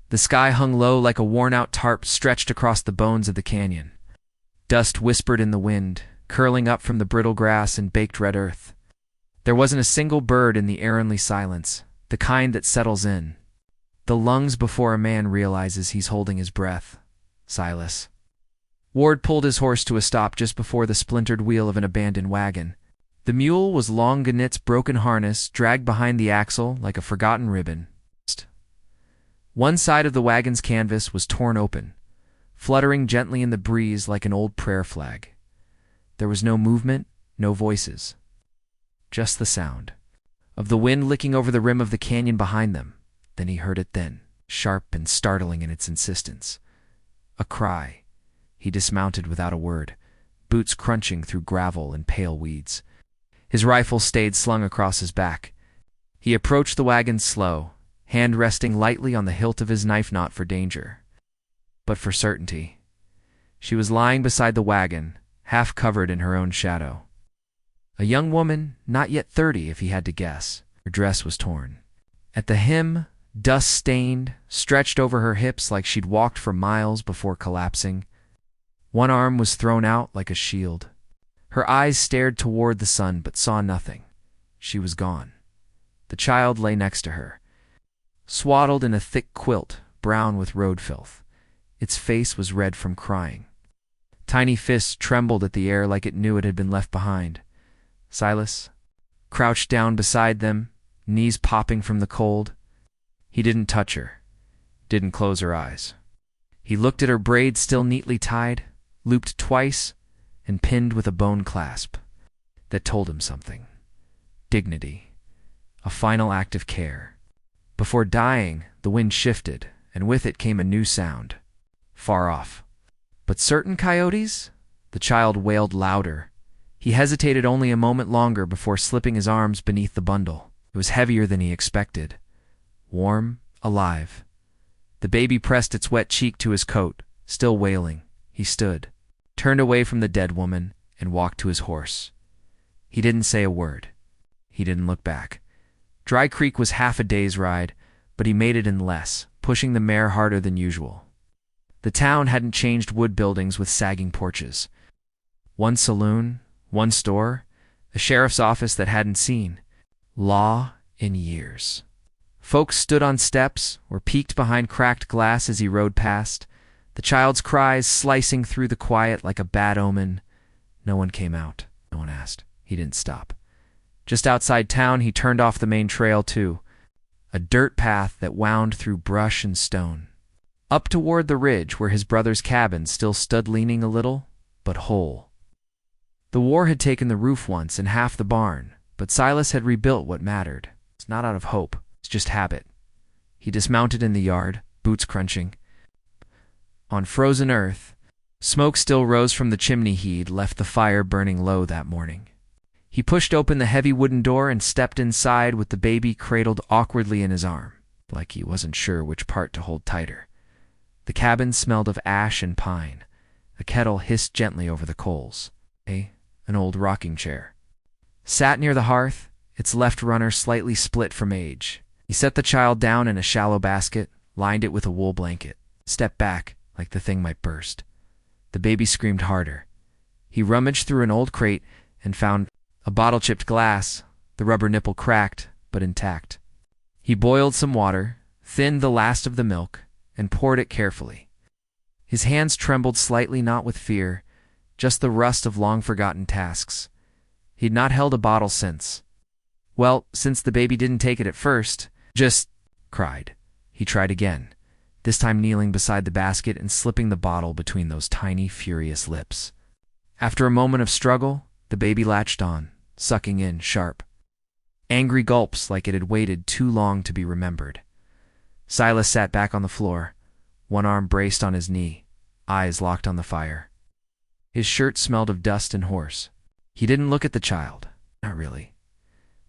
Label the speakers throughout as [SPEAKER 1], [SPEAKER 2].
[SPEAKER 1] The sky hung low like a worn-out tarp stretched across the bones of the canyon. Dust whispered in the wind, curling up from the brittle grass and baked red earth. There wasn't a single bird in the errantly silence, the kind that settles in. The lungs before a man realizes he's holding his breath. Silas. Ward pulled his horse to a stop just before the splintered wheel of an abandoned wagon. The mule was Long Ganit's broken harness, dragged behind the axle like a forgotten ribbon. One side of the wagon's canvas was torn open, fluttering gently in the breeze like an old prayer flag. There was no movement, no voices. Just the sound of the wind licking over the rim of the canyon behind them. Then he heard it then, sharp and startling in its insistence. A cry. He dismounted without a word, boots crunching through gravel and pale weeds. His rifle stayed slung across his back. He approached the wagon slow, hand resting lightly on the hilt of his knife, not for danger, but for certainty. She was lying beside the wagon, half covered in her own shadow. A young woman, not yet 30 if he had to guess. Her dress was torn. At the hem, dust-stained, stretched over her hips like she'd walked for miles before collapsing. One arm was thrown out like a shield. Her eyes stared toward the sun but saw nothing. She was gone. The child lay next to her, swaddled in a thick quilt, brown with road filth. Its face was red from crying. Tiny fists trembled at the air like it knew it had been left behind. Silas crouched down beside them, knees popping from the cold. He didn't touch her, didn't close her eyes. He looked at her braids still neatly tied, looped twice, and pinned with a bone clasp that told him something. Dignity, a final act of care. Before dying, the wind shifted, and with it came a new sound, far off. But certain coyotes? The child wailed louder. He hesitated only a moment longer before slipping his arms beneath the bundle. It was heavier than he expected. Warm, alive. The baby pressed its wet cheek to his coat, still wailing. He stood, turned away from the dead woman, and walked to his horse. He didn't say a word. He didn't look back. Dry Creek was half a day's ride, but he made it in less, pushing the mare harder than usual. The town hadn't changed wood buildings with sagging porches. One saloon, one store, a sheriff's office that hadn't seen law in years. Folks stood on steps or peeked behind cracked glass as he rode past, the child's cries slicing through the quiet like a bad omen. No one came out. No one asked. He didn't stop. Just outside town, he turned off the main trail, too, a dirt path that wound through brush and stone. Up toward the ridge where his brother's cabin still stood, leaning a little, but whole. The war had taken the roof once and half the barn, but Silas had rebuilt what mattered. It's not out of hope. It's just habit. He dismounted in the yard, boots crunching. On frozen earth, smoke still rose from the chimney he'd left the fire burning low that morning. He pushed open the heavy wooden door and stepped inside with the baby cradled awkwardly in his arm, like he wasn't sure which part to hold tighter. The cabin smelled of ash and pine. A kettle hissed gently over the coals. An old rocking chair sat near the hearth, its left runner slightly split from age. He set the child down in a shallow basket, lined it with a wool blanket, stepped back like the thing might burst. The baby screamed harder. He rummaged through an old crate and found a bottle-chipped glass, the rubber nipple cracked but intact. He boiled some water, thinned the last of the milk, and poured it carefully. His hands trembled slightly, not with fear, just the rust of long-forgotten tasks. He'd not held a bottle since. Well, since the baby didn't take it at first, just cried. He tried again, this time kneeling beside the basket and slipping the bottle between those tiny, furious lips. After a moment of struggle, the baby latched on, sucking in sharp, angry gulps like it had waited too long to be remembered. Silas sat back on the floor, one arm braced on his knee, eyes locked on the fire. His shirt smelled of dust and horse. He didn't look at the child, not really.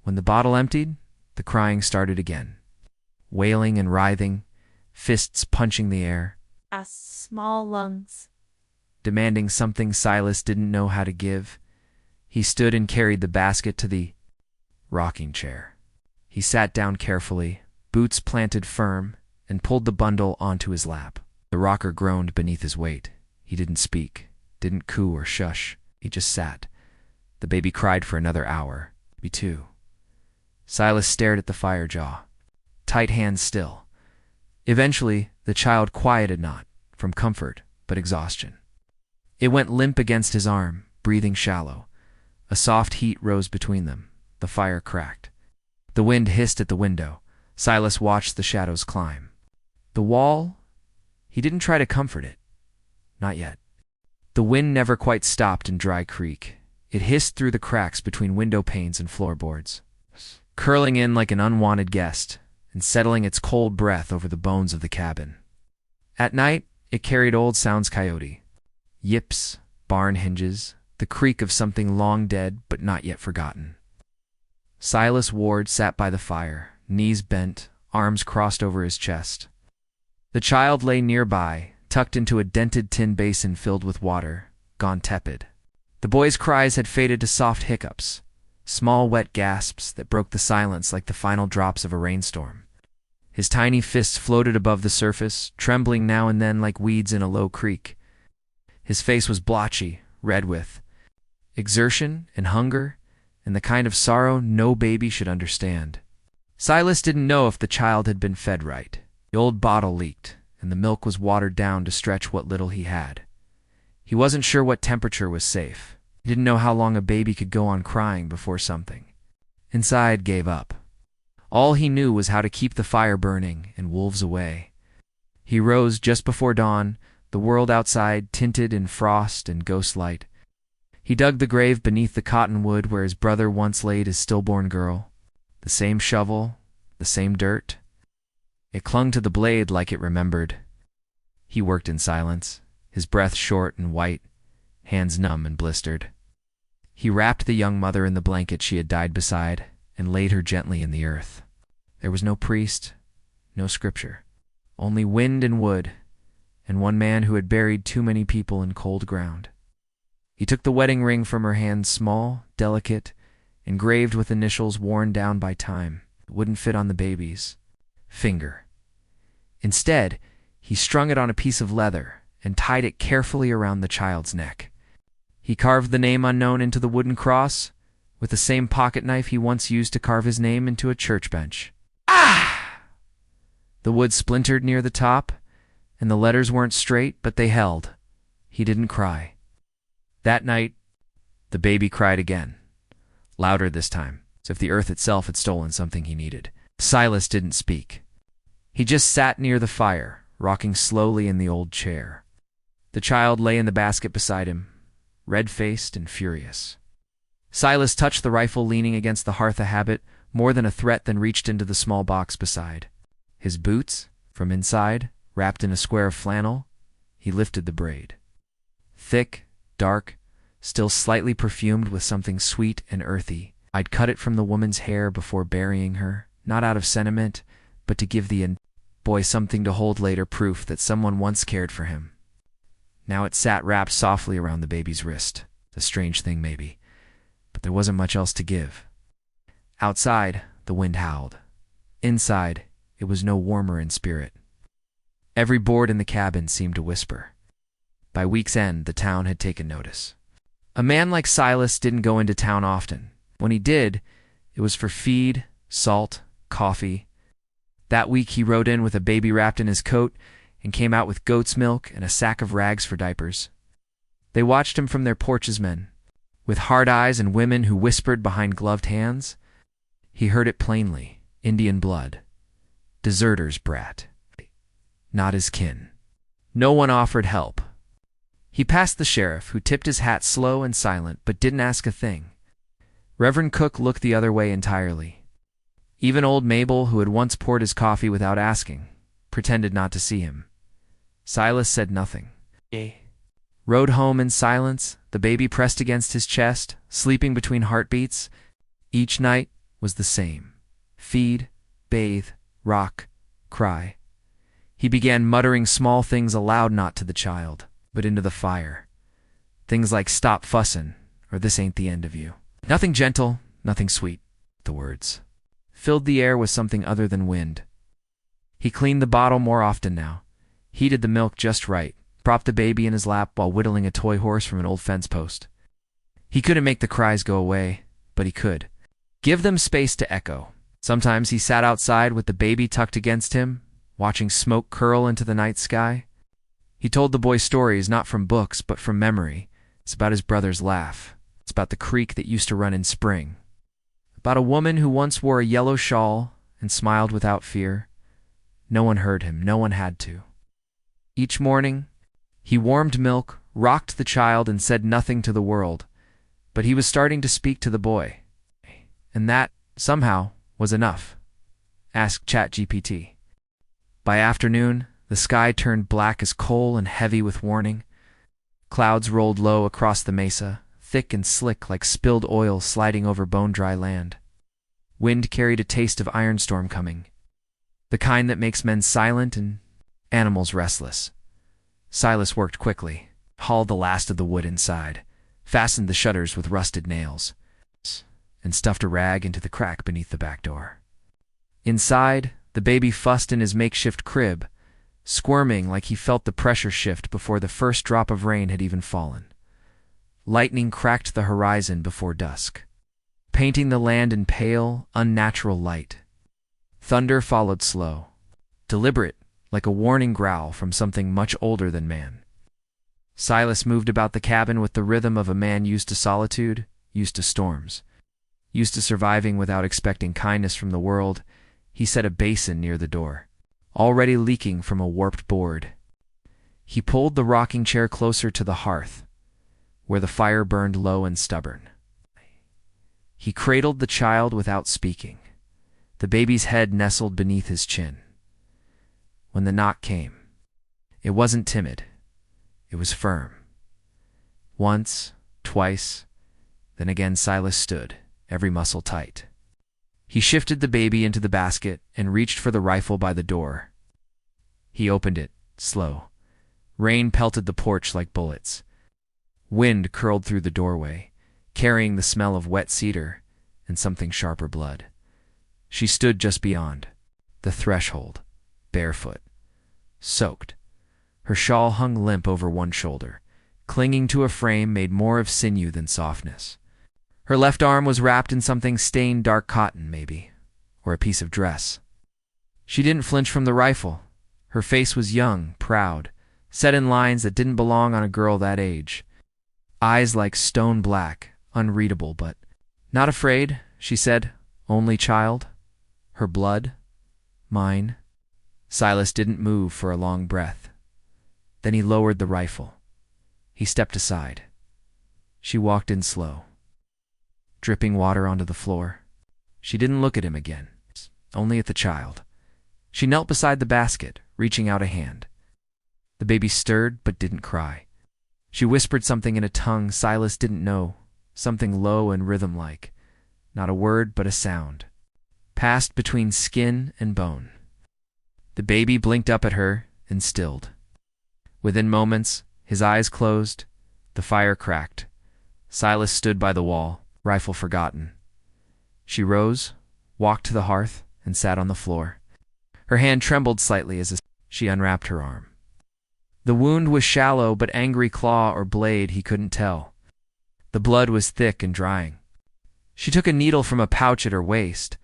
[SPEAKER 1] When the bottle emptied, the crying started again. Wailing and writhing, fists punching the air.
[SPEAKER 2] Small lungs.
[SPEAKER 1] Demanding something Silas didn't know how to give. He stood and carried the basket to the rocking chair. He sat down carefully, boots planted firm, and pulled the bundle onto his lap. The rocker groaned beneath his weight. He didn't speak, didn't coo or shush. He just sat. The baby cried for another hour. Me too. Silas stared at the fire jaw, tight hands still. Eventually, the child quieted not, from comfort, but exhaustion. It went limp against his arm, breathing shallow. A soft heat rose between them. The fire cracked. The wind hissed at the window. Silas watched the shadows climb. The wall? He didn't try to comfort it. Not yet. The wind never quite stopped in Dry Creek. It hissed through the cracks between window panes and floorboards, curling in like an unwanted guest and settling its cold breath over the bones of the cabin. At night, it carried old sounds coyote. Yips, barn hinges, the creak of something long dead but not yet forgotten. Silas Ward sat by the fire, knees bent, arms crossed over his chest. The child lay nearby, tucked into a dented tin basin filled with water, gone tepid. The boy's cries had faded to soft hiccups, small wet gasps that broke the silence like the final drops of a rainstorm. His tiny fists floated above the surface, trembling now and then like weeds in a low creek. His face was blotchy, red with exertion and hunger, and the kind of sorrow no baby should understand. Silas didn't know if the child had been fed right. The old bottle leaked, and the milk was watered down to stretch what little he had. He wasn't sure what temperature was safe. He didn't know how long a baby could go on crying before something inside gave up. All he knew was how to keep the fire burning and wolves away. He rose just before dawn, the world outside tinted in frost and ghost light. He dug the grave beneath the cottonwood where his brother once laid his stillborn girl. The same shovel, the same dirt. It clung to the blade like it remembered. He worked in silence, his breath short and white, hands numb and blistered. He wrapped the young mother in the blanket she had died beside and laid her gently in the earth. There was no priest, no scripture, only wind and wood, and one man who had buried too many people in cold ground. He took the wedding ring from her hand, small, delicate, engraved with initials worn down by time. It wouldn't fit on the baby's finger. Instead, he strung it on a piece of leather and tied it carefully around the child's neck. He carved the name unknown into the wooden cross with the same pocket knife he once used to carve his name into a church bench. Ah! The wood splintered near the top, and the letters weren't straight, but they held. He didn't cry. That night, the baby cried again, louder this time, as if the earth itself had stolen something he needed. Silas didn't speak. He just sat near the fire, rocking slowly in the old chair. The child lay in the basket beside him, red-faced and furious. Silas touched the rifle leaning against the hearth, a habit more than a threat, then reached into the small box beside. His boots, from inside, wrapped in a square of flannel, he lifted the braid. Thick, dark, still slightly perfumed with something sweet and earthy. I'd cut it from the woman's hair before burying her, not out of sentiment, but to give the boy something to hold later, proof that someone once cared for him. Now it sat wrapped softly around the baby's wrist. A strange thing, maybe, but there wasn't much else to give. Outside, the wind howled. Inside, it was no warmer in spirit. Every board in the cabin seemed to whisper. By week's end, the town had taken notice. A man like Silas didn't go into town often. When he did, it was for feed, salt, coffee. That week he rode in with a baby wrapped in his coat and came out with goat's milk and a sack of rags for diapers. They watched him from their porches, men, with hard eyes and women who whispered behind gloved hands. He heard it plainly. Indian blood. Deserter's brat. Not his kin. No one offered help. He passed the sheriff, who tipped his hat slow and silent, but didn't ask a thing. Reverend Cook looked the other way entirely. Even old Mabel, who had once poured his coffee without asking, pretended not to see him. Silas said nothing. Rode home in silence, the baby pressed against his chest, sleeping between heartbeats. Each night was the same. Feed, bathe, rock, cry. He began muttering small things aloud, not to the child, but into the fire. Things like "stop fussin'," or "this ain't the end of you." Nothing gentle, nothing sweet. The words filled the air with something other than wind. He cleaned the bottle more often now, heated the milk just right, propped the baby in his lap while whittling a toy horse from an old fence post. He couldn't make the cries go away, but he could give them space to echo. Sometimes he sat outside with the baby tucked against him, watching smoke curl into the night sky. He told the boy stories not from books but from memory. It's about his brother's laugh. It's about the creek that used to run in spring. About a woman who once wore a yellow shawl and smiled without fear. No one heard him. No one had to. Each morning, he warmed milk, rocked the child, and said nothing to the world. But he was starting to speak to the boy. And that, somehow, was enough. Ask ChatGPT. By afternoon, the sky turned black as coal and heavy with warning. Clouds rolled low across the mesa, thick and slick like spilled oil sliding over bone-dry land. Wind carried a taste of iron storm coming, the kind that makes men silent and animals restless. Silas worked quickly, hauled the last of the wood inside, fastened the shutters with rusted nails, and stuffed a rag into the crack beneath the back door. Inside, the baby fussed in his makeshift crib, squirming like he felt the pressure shift before the first drop of rain had even fallen. Lightning cracked the horizon before dusk, painting the land in pale, unnatural light. Thunder followed slow, deliberate, like a warning growl from something much older than man. Silas moved about the cabin with the rhythm of a man used to solitude, used to storms, used to surviving without expecting kindness from the world. He set a basin near the door, already leaking from a warped board. He pulled the rocking chair closer to the hearth, where the fire burned low and stubborn. He cradled the child without speaking, the baby's head nestled beneath his chin. When the knock came, it wasn't timid, it was firm. Once, twice, then again Silas stood, every muscle tight. He shifted the baby into the basket and reached for the rifle by the door. He opened it, slow. Rain pelted the porch like bullets. Wind curled through the doorway, carrying the smell of wet cedar and something sharper blood. She stood just beyond, the threshold, barefoot, soaked. Her shawl hung limp over one shoulder, clinging to a frame made more of sinew than softness. Her left arm was wrapped in something stained dark cotton, maybe, or a piece of dress. She didn't flinch from the rifle. Her face was young, proud, set in lines that didn't belong on a girl that age. Eyes like stone black, unreadable, but not afraid, she said. Only child. Her blood. Mine. Silas didn't move for a long breath. Then he lowered the rifle. He stepped aside. She walked in slow, dripping water onto the floor. She didn't look at him again, only at the child. She knelt beside the basket, reaching out a hand. The baby stirred but didn't cry. She whispered something in a tongue Silas didn't know, something low and rhythm-like, not a word but a sound, passed between skin and bone. The baby blinked up at her and stilled. Within moments, his eyes closed, the fire cracked. Silas stood by the wall, rifle forgotten. She rose, walked to the hearth, and sat on the floor. Her hand trembled slightly as she unwrapped her arm. The wound was shallow, but angry claw or blade he couldn't tell. The blood was thick and drying. She took a needle from a pouch at her waist,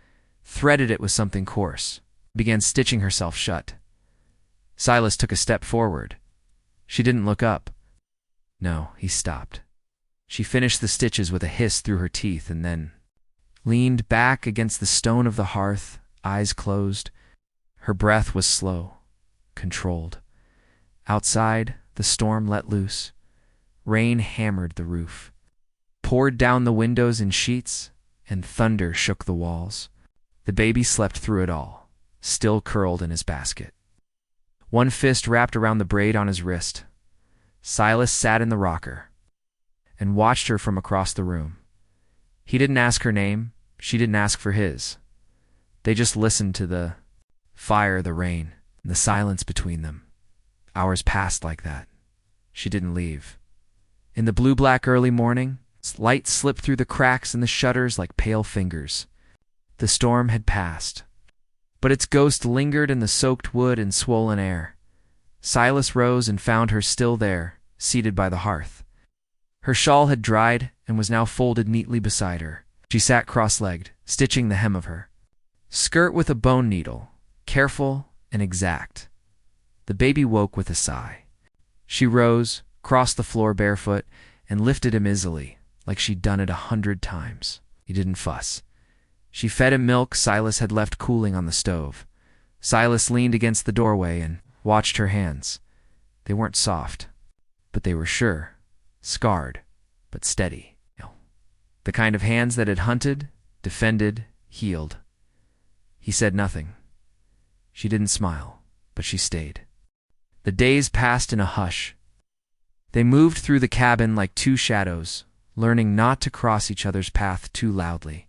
[SPEAKER 1] threaded it with something coarse, began stitching herself shut. Silas took a step forward. She didn't look up. No, he stopped. She finished the stitches with a hiss through her teeth and then leaned back against the stone of the hearth, eyes closed. Her breath was slow, controlled. Outside, the storm let loose. Rain hammered the roof, poured down the windows in sheets, and thunder shook the walls. The baby slept through it all, still curled in his basket. One fist wrapped around the braid on his wrist. Silas sat in the rocker and watched her from across the room. He didn't ask her name. She didn't ask for his. They just listened to the fire, the rain, and the silence between them. Hours passed like that. She didn't leave. In the blue-black early morning, light slipped through the cracks in the shutters like pale fingers. The storm had passed. but its ghost lingered in the soaked wood and swollen air. Silas rose and found her still there, seated by the hearth. Her shawl had dried and was now folded neatly beside her. She sat cross-legged, stitching the hem of her skirt with a bone needle, careful and exact. The baby woke with a sigh. She rose, crossed the floor barefoot, and lifted him easily, like she'd done it 100 times. He didn't fuss. She fed him milk Silas had left cooling on the stove. Silas leaned against the doorway and watched her hands. They weren't soft, but they were sure, scarred, but steady. The kind of hands that had hunted, defended, healed. He said nothing. She didn't smile, but she stayed. The days passed in a hush. They moved through the cabin like two shadows, learning not to cross each other's path too loudly.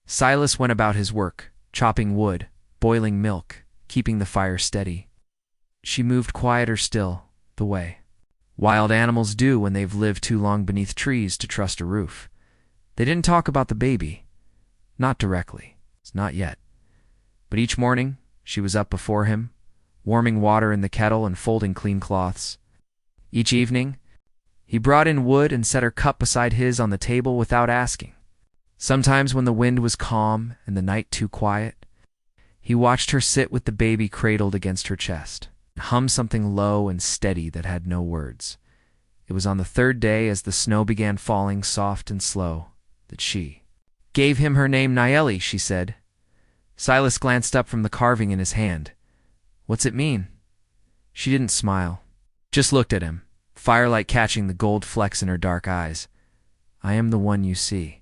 [SPEAKER 1] Silas went about his work, chopping wood, boiling milk, keeping the fire steady. She moved quieter still, the way wild animals do when they've lived too long beneath trees to trust a roof. They didn't talk about the baby. Not directly. Not yet. But each morning, she was up before him, warming water in the kettle and folding clean cloths. Each evening, he brought in wood and set her cup beside his on the table without asking. Sometimes when the wind was calm and the night too quiet, he watched her sit with the baby cradled against her chest, and hum something low and steady that had no words. It was on the third day, as the snow began falling soft and slow, that she gave him her name. Nayeli, she said. Silas glanced up from the carving in his hand. What's it mean? She didn't smile, just looked at him, firelight catching the gold flecks in her dark eyes. I am the one you see.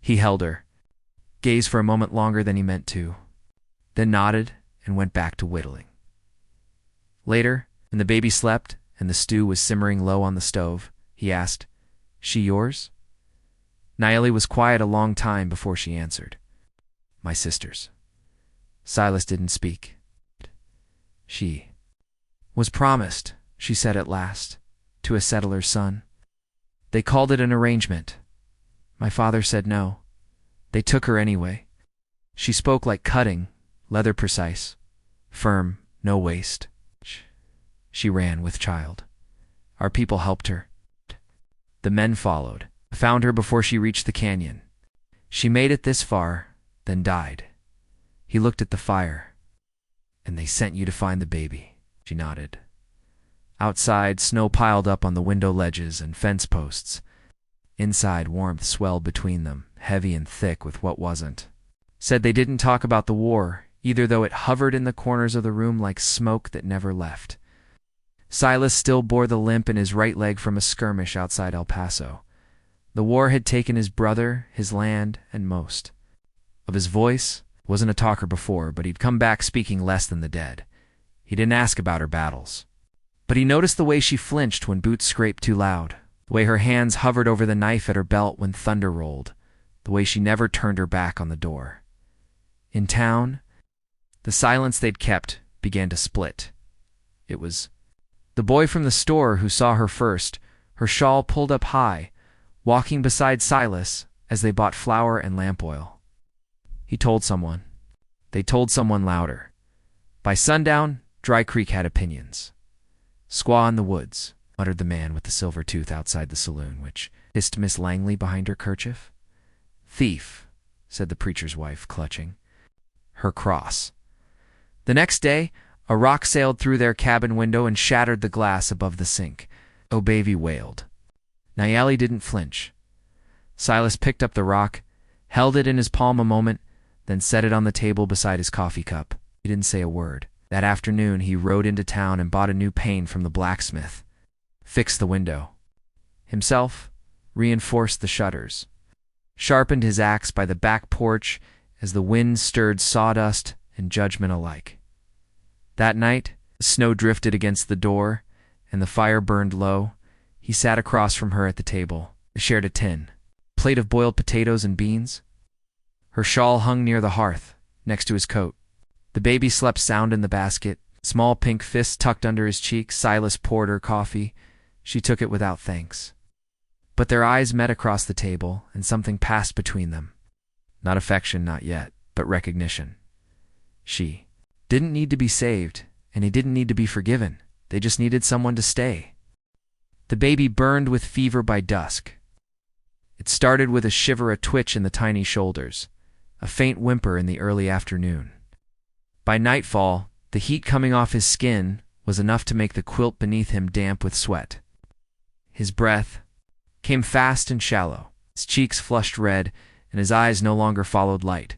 [SPEAKER 1] He held her, gazed for a moment longer than he meant to, then nodded and went back to whittling. Later, when the baby slept and the stew was simmering low on the stove, he asked, She yours? Nayeli was quiet a long time before she answered. My sister's. Silas didn't speak. She was promised, she said at last, to a settler's son. They called it an arrangement. My father said no. They took her anyway. She spoke like cutting, leather precise, firm, no waste. She ran with child. Our people helped her. The men followed, found her before she reached the canyon. She made it this far, then died. He looked at the fire. And they sent you to find the baby. She nodded. Outside, snow piled up on the window ledges and fence posts. Inside, warmth swelled between them, heavy and thick with what wasn't. Said they didn't talk about the war, either, though it hovered in the corners of the room like smoke that never left. Silas still bore the limp in his right leg from a skirmish outside El Paso. The war had taken his brother, his land, and most of his voice. Wasn't a talker before, but he'd come back speaking less than the dead. He didn't ask about her battles. But he noticed the way she flinched when boots scraped too loud, the way her hands hovered over the knife at her belt when thunder rolled, the way she never turned her back on the door. In town, the silence they'd kept began to split. It was the boy from the store who saw her first, her shawl pulled up high, walking beside Silas as they bought flour and lamp oil. He told someone. They told someone louder. By sundown, Dry Creek had opinions. Squaw in the woods, muttered the man with the silver tooth outside the saloon, which hissed Miss Langley behind her kerchief. Thief, said the preacher's wife, clutching her cross. The next day, a rock sailed through their cabin window and shattered the glass above the sink. Oh, baby wailed. Nayeli didn't flinch. Silas picked up the rock, held it in his palm a moment, then set it on the table beside his coffee cup. He didn't say a word. That afternoon, he rode into town and bought a new pane from the blacksmith, fixed the window. Himself reinforced the shutters, sharpened his axe by the back porch as the wind stirred sawdust and judgment alike. That night, the snow drifted against the door, and the fire burned low. He sat across from her at the table. They shared a tin, plate of boiled potatoes and beans. Her shawl hung near the hearth, next to his coat. The baby slept sound in the basket, small pink fists tucked under his cheeks. Silas poured her coffee. She took it without thanks. But their eyes met across the table, and something passed between them. Not affection, not yet, but recognition. She didn't need to be saved, and he didn't need to be forgiven. They just needed someone to stay. The baby burned with fever by dusk. It started with a shiver, a twitch in the tiny shoulders, a faint whimper in the early afternoon. By nightfall, the heat coming off his skin was enough to make the quilt beneath him damp with sweat. His breath came fast and shallow, his cheeks flushed red, and his eyes no longer followed light.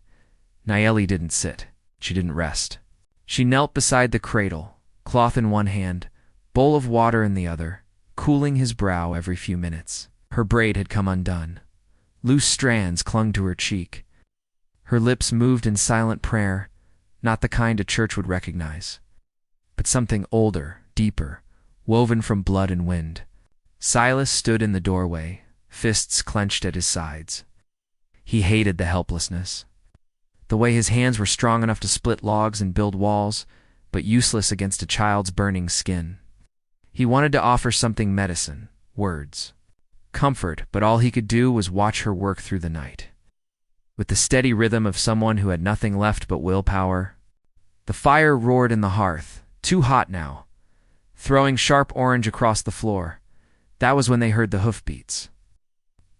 [SPEAKER 1] Nayeli didn't sit. She didn't rest. She knelt beside the cradle, cloth in one hand, bowl of water in the other, cooling his brow every few minutes. Her braid had come undone. Loose strands clung to her cheek. Her lips moved in silent prayer, not the kind a church would recognize, but something older, deeper, woven from blood and wind. Silas stood in the doorway, fists clenched at his sides. He hated the helplessness. The way his hands were strong enough to split logs and build walls, but useless against a child's burning skin. He wanted to offer something: medicine, words, comfort, but all he could do was watch her work through the night. With the steady rhythm of someone who had nothing left but willpower. The fire roared in the hearth, too hot now, throwing sharp orange across the floor. That was when they heard the hoofbeats.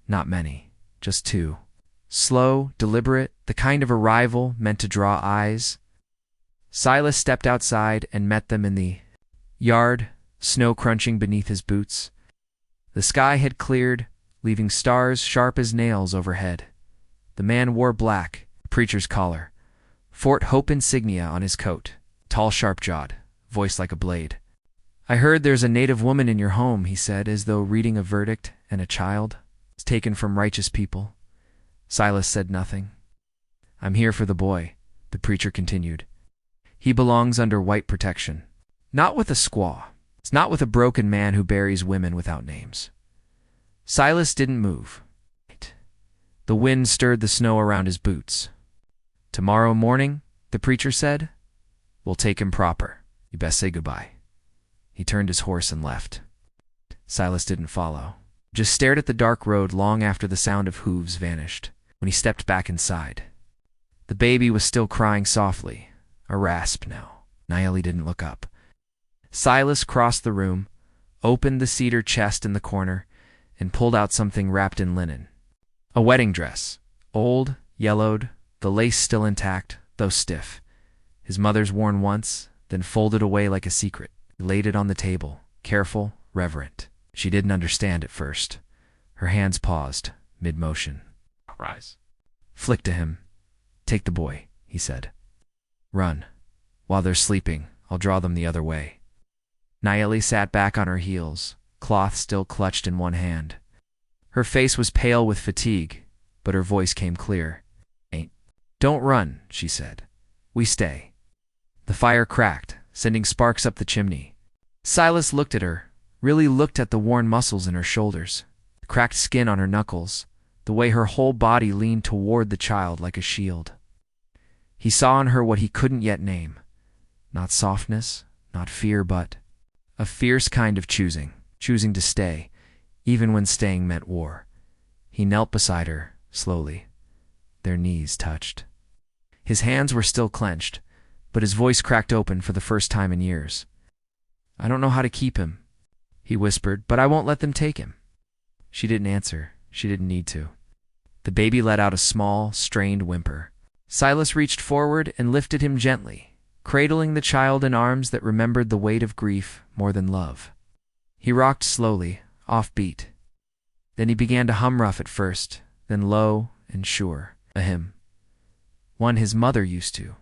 [SPEAKER 1] Not many, just two. Slow, deliberate, the kind of arrival meant to draw eyes. Silas stepped outside and met them in the yard, snow crunching beneath his boots. The sky had cleared, leaving stars sharp as nails overhead. The man wore black, preacher's collar, Fort Hope insignia on his coat, tall, sharp-jawed, voice like a blade. "I heard there's a native woman in your home," he said, as though reading a verdict, "and a child. It's taken from righteous people." Silas said nothing. "I'm here for the boy," the preacher continued. "He belongs under white protection. Not with a squaw. It's not with a broken man who buries women without names." Silas didn't move. The wind stirred the snow around his boots. "Tomorrow morning," the preacher said, "we'll take him proper. You best say goodbye." He turned his horse and left. Silas didn't follow, just stared at the dark road long after the sound of hooves vanished. When he stepped back inside, the baby was still crying softly, a rasp now. Nayeli didn't look up. Silas crossed the room, opened the cedar chest in the corner, and pulled out something wrapped in linen. A wedding dress, old, yellowed, the lace still intact, though stiff. His mother's worn once, then folded away like a secret. He laid it on the table, careful, reverent. She didn't understand at first. Her hands paused, mid-motion. "Rise." "Flick to him. Take the boy," he said. "Run. While they're sleeping, I'll draw them the other way." Nayeli sat back on her heels, cloth still clutched in one hand. Her face was pale with fatigue, but her voice came clear. "Don't run," she said. "We stay." The fire cracked, sending sparks up the chimney. Silas looked at her, really looked at the worn muscles in her shoulders, the cracked skin on her knuckles, the way her whole body leaned toward the child like a shield. He saw in her what he couldn't yet name. Not softness, not fear, but a fierce kind of choosing to stay, even when staying meant war. He knelt beside her, slowly. Their knees touched. His hands were still clenched, but his voice cracked open for the first time in years. "I don't know how to keep him," he whispered, "but I won't let them take him." She didn't answer. She didn't need to. The baby let out a small, strained whimper. Silas reached forward and lifted him gently, cradling the child in arms that remembered the weight of grief more than love. He rocked slowly, offbeat. Then he began to hum rough at first, then low and sure, a hymn. One his mother used to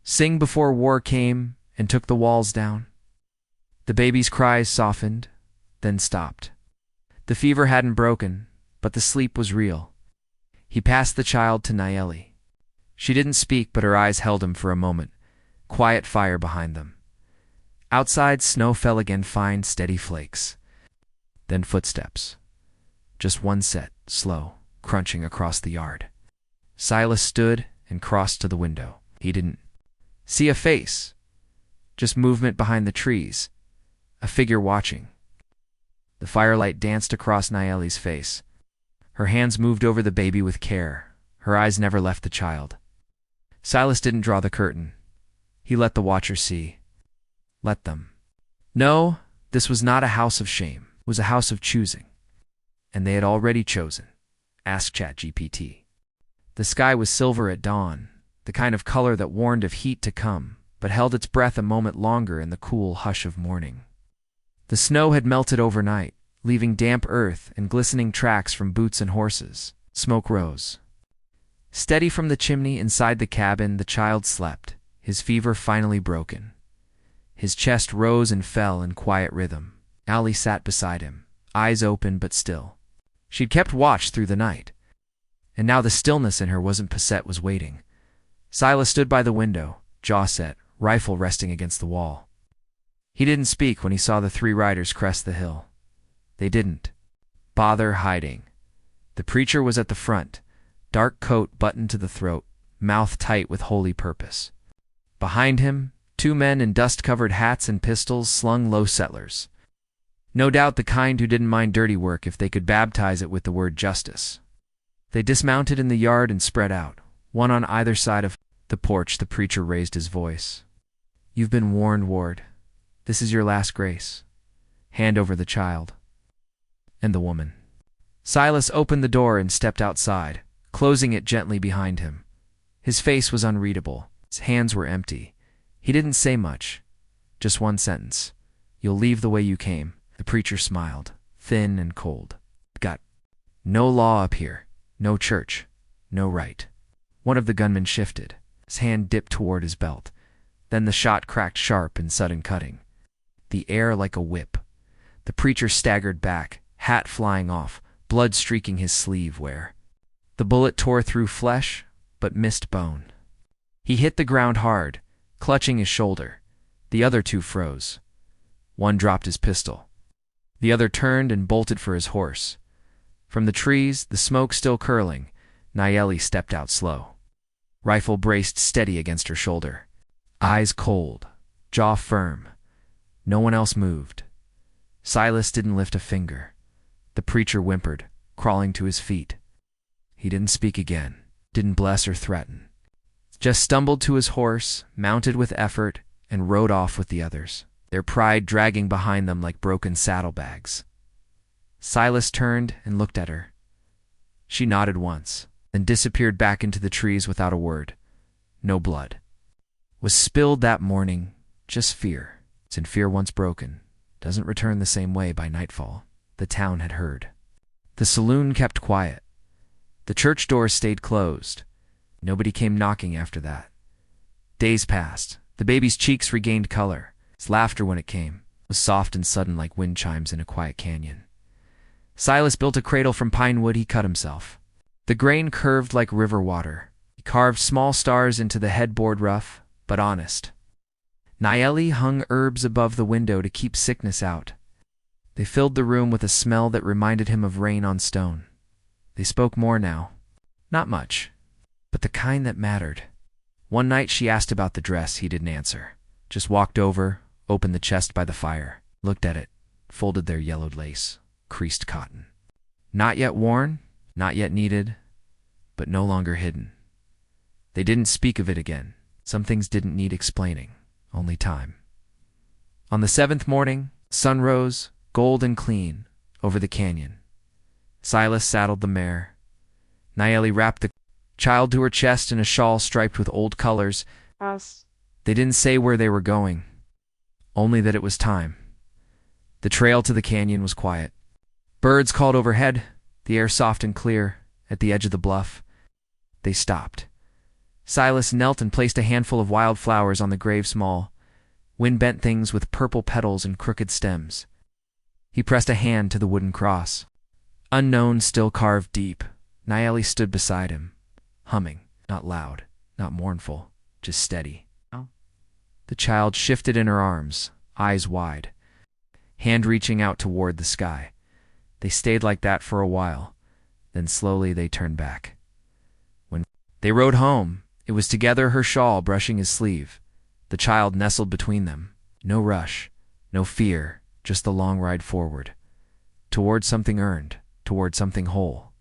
[SPEAKER 1] sing before war came and took the walls down. The baby's cries softened, then stopped. The fever hadn't broken, but the sleep was real. He passed the child to Nayeli. She didn't speak, but her eyes held him for a moment, quiet fire behind them. Outside, snow fell again, fine, steady flakes. Then footsteps. Just one set, slow, crunching across the yard. Silas stood and crossed to the window. He didn't see a face, just movement behind the trees, a figure watching. The firelight danced across Nayeli's face. Her hands moved over the baby with care. Her eyes never left the child. Silas didn't draw the curtain. He let the watcher see. Let them. No, this was not a house of shame. It was a house of choosing. And they had already chosen. Ask ChatGPT. The sky was silver at dawn, the kind of color that warned of heat to come, but held its breath a moment longer in the cool hush of morning. The snow had melted overnight, leaving damp earth and glistening tracks from boots and horses. Smoke rose. Steady from the chimney inside the cabin, the child slept, his fever finally broken. His chest rose and fell in quiet rhythm. Allie sat beside him, eyes open but still. She'd kept watch through the night. And now the stillness in her wasn't Passette was waiting. Silas stood by the window, jaw set, rifle resting against the wall. He didn't speak when he saw the three riders crest the hill. They didn't bother hiding. The preacher was at the front, dark coat buttoned to the throat, mouth tight with holy purpose. Behind him, two men in dust-covered hats and pistols slung low settlers. No doubt the kind who didn't mind dirty work if they could baptize it with the word justice. They dismounted in the yard and spread out, one on either side of the porch. The preacher raised his voice. You've been warned, Ward. This is your last grace. Hand over the child. And the woman. Silas opened the door and stepped outside, closing it gently behind him. His face was unreadable. His hands were empty. He didn't say much. Just one sentence. You'll leave the way you came. The preacher smiled, thin and cold. Got no law up here. No church. No right. One of the gunmen shifted. His hand dipped toward his belt. Then the shot cracked sharp and sudden cutting. The air like a whip. The preacher staggered back, hat flying off, blood streaking his sleeve wear. The bullet tore through flesh, but missed bone. He hit the ground hard, clutching his shoulder. The other two froze. One dropped his pistol. The other turned and bolted for his horse. From the trees, the smoke still curling, Nayeli stepped out slow. Rifle braced steady against her shoulder. Eyes cold, jaw firm. No one else moved. Silas didn't lift a finger. The preacher whimpered, crawling to his feet. He didn't speak again, didn't bless or threaten. Just stumbled to his horse, mounted with effort, and rode off with the others, their pride dragging behind them like broken saddlebags. Silas turned and looked at her. She nodded once, then disappeared back into the trees without a word. No blood was spilled that morning, just fear. And fear once broken doesn't return the same way by nightfall. The town had heard. The saloon kept quiet. The church doors stayed closed. Nobody came knocking after that. Days passed. The baby's cheeks regained color. His laughter, when it came, was soft and sudden like wind chimes in a quiet canyon. Silas built a cradle from pine wood he cut himself. The grain curved like river water. He carved small stars into the headboard, rough but honest. Nayeli hung herbs above the window to keep sickness out. They filled the room with a smell that reminded him of rain on stone. They spoke more now. Not much, but the kind that mattered. One night she asked about the dress. He didn't answer. Just walked over, opened the chest by the fire, looked at it, folded their yellowed lace, creased cotton. Not yet worn, not yet needed, but no longer hidden. They didn't speak of it again. Some things didn't need explaining, only time. On the seventh morning, sun rose, gold and clean, over the canyon. Silas saddled the mare. Nayeli wrapped the child to her chest in a shawl striped with old colors. They didn't say where they were going, only that it was time. The trail to the canyon was quiet. Birds called overhead, the air soft and clear, at the edge of the bluff. They stopped. Silas knelt and placed a handful of wild flowers on the grave's mall, wind-bent things with purple petals and crooked stems. He pressed a hand to the wooden cross. Unknown still carved deep. Nayeli stood beside him, humming, not loud, not mournful, just steady. The child shifted in her arms, eyes wide, hand reaching out toward the sky. They stayed like that for a while, then slowly they turned back. When they rode home, it was together, her shawl brushing his sleeve. The child nestled between them. No rush, no fear, just the long ride forward. Toward something earned, toward something whole.